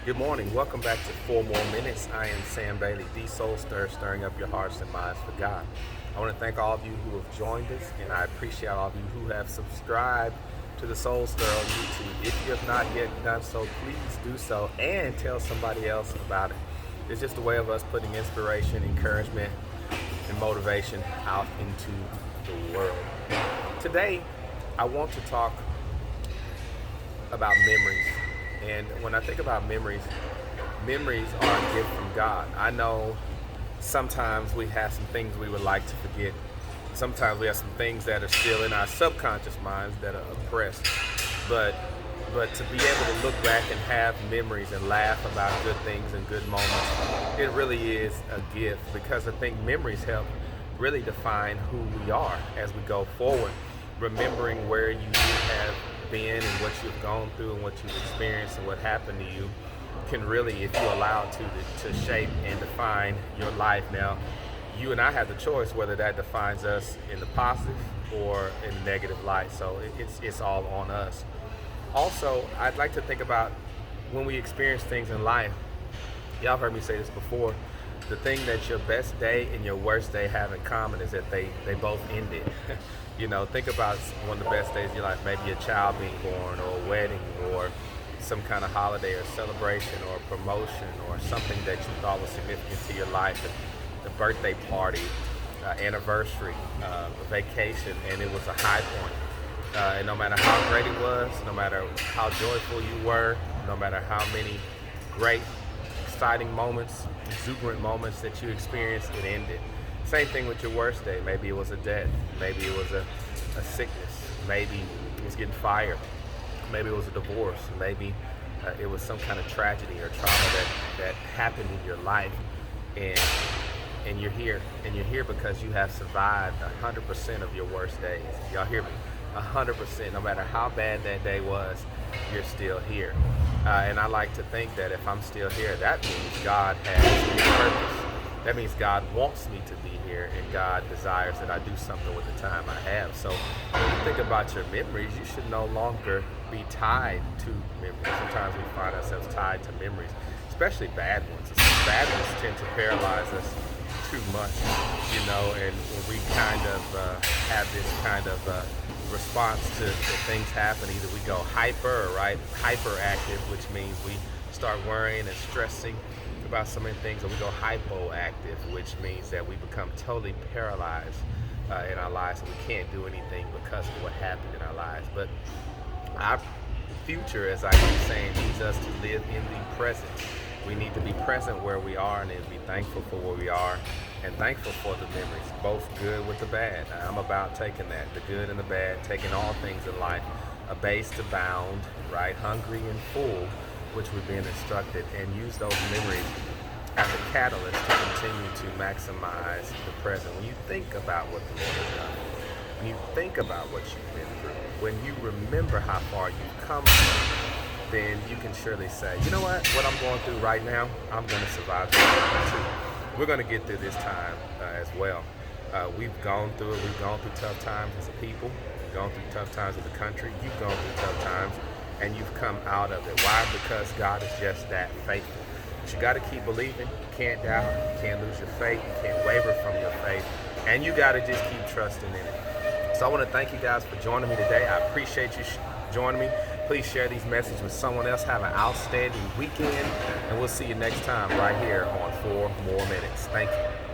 Good morning. Welcome back to 4 More Minutes. I am Sam Bailey, the Soul Stir, stirring up your hearts and minds for God. I want to thank all of you who have joined us, and I appreciate all of you who have subscribed to the Soul Stir on YouTube. If you have not yet done so, please do so and tell somebody else about it. It's just a way of us putting inspiration, encouragement, and motivation out into the world. Today, I want to talk about memories. And when I think about memories, memories are a gift from God. I know sometimes we have some things we would like to forget. Sometimes we have some things that are still in our subconscious minds that are oppressed. But to be able to look back and have memories and laugh about good things and good moments, it really is a gift, because I think memories help really define who we are as we go forward. Remembering where you have been and what you've gone through and what you've experienced and what happened to you can really, if you allow it to shape and define your life. Now, you and I have the choice whether that defines us in the positive or in negative light. So it's all on us. Also, I'd like to think about when we experience things in life. Y'all heard me say this before. The thing that your best day and your worst day have in common is that they both ended. Think about one of the best days of your life, maybe a child being born or a wedding or some kind of holiday or celebration or a promotion or something that you thought was significant to your life, a birthday party, anniversary, a vacation, and it was a high point. And no matter how great it was, no matter how joyful you were, no matter how many great, exciting moments, exuberant moments that you experienced, it ended. Same thing with your worst day. Maybe it was a death. Maybe it was a sickness. Maybe it was getting fired. Maybe it was a divorce. Maybe it was some kind of tragedy or trauma that happened in your life. And you're here. And you're here because you have survived 100% of your worst days. Y'all hear me? 100%. No matter how bad that day was, you're still here. And I like to think that if I'm still here, that means God has a purpose. That means God wants me to be here, and God desires that I do something with the time I have. So when you think about your memories, you should no longer be tied to memories. Sometimes we find ourselves tied to memories, especially bad ones. Bad ones tend to paralyze us too much, and we kind of have this kind of response to things happen. Either we go hyperactive, which means we start worrying and stressing about so many things, or we go hypoactive, which means that we become totally paralyzed in our lives and we can't do anything because of what happened in our lives. But our future, as I keep saying, needs us to live in the present. We need to be present where we are and then be thankful for where we are and thankful for the memories, both good with the bad. I'm about taking that, the good and the bad, taking all things in life, abased, abound, right, hungry and full, which we're being instructed, and use those memories as a catalyst to continue to maximize the present. When you think about what the Lord has done, when you think about what you've been through, when you remember how far you've come from, then you can surely say, you know what I'm going through right now, I'm going to survive this too. We're going to get through this time as well. We've gone through it. We've gone through tough times as a people. We've gone through tough times as a country. You've gone through tough times, and you've come out of it. Why? Because God is just that faithful. But you got to keep believing. You can't doubt. You can't lose your faith. You can't waver from your faith. And you got to just keep trusting in it. So I want to thank you guys for joining me today. I appreciate you joining me. Please share these messages with someone else. Have an outstanding weekend. And we'll see you next time right here on 4 More Minutes. Thank you.